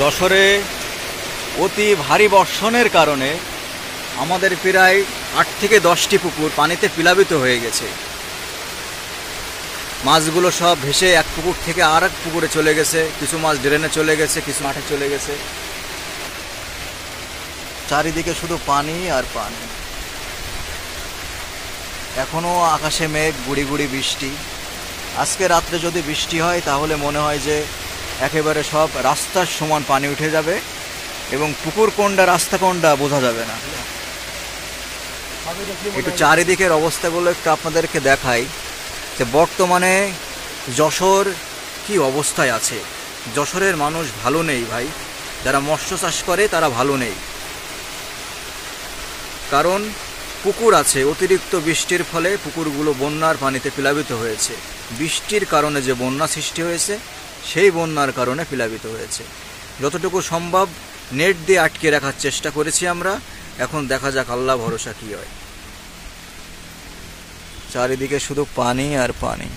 যশোরে অতি ভারী বর্ষণের কারণে আমাদের প্রায় 8 থেকে 10টি পুকুর পানিতে প্লাবিত হয়ে গেছে। মাছগুলো সব ভেসে এক পুকুর থেকে আর এক পুকুরে চলে গেছে, কিছু মাছ ড্রেনে চলে গেছে, কিছু মাঠে চলে গেছে। চারিদিকে শুধু পানি আর পানি। এখনো আকাশে মেঘ, গুড়ি গুড়ি বৃষ্টি। আজকে রাত্রে যদি বৃষ্টি হয় তাহলে মনে হয় যে একেবারে সব রাস্তার সমান পানি উঠে যাবে এবং পুকুর কোনটা রাস্তা কোনটা বোঝা যাবে না। একটু চারিদিকের অবস্থাগুলো একটু আপনাদেরকে দেখাই যে বর্তমানে যশোর কি অবস্থায় আছে। যশোরের মানুষ ভালো নেই ভাই, যারা মৎস্য চাষ করে তারা ভালো নেই। কারণ পুকুর আছে, অতিরিক্ত বৃষ্টির ফলে পুকুরগুলো বন্যার পানিতে প্লাবিত হয়েছে। বৃষ্টির কারণে যে বন্যা সৃষ্টি হয়েছে সেই বন্যার কারণে প্লাবিত হয়েছে। যতটুকু সম্ভব নেট দিয়ে আটকে রাখার চেষ্টা করেছি আমরা। এখন দেখা যাক আল্লাহ ভরসা কি হয়। চারিদিকে শুধু পানি আর পানি।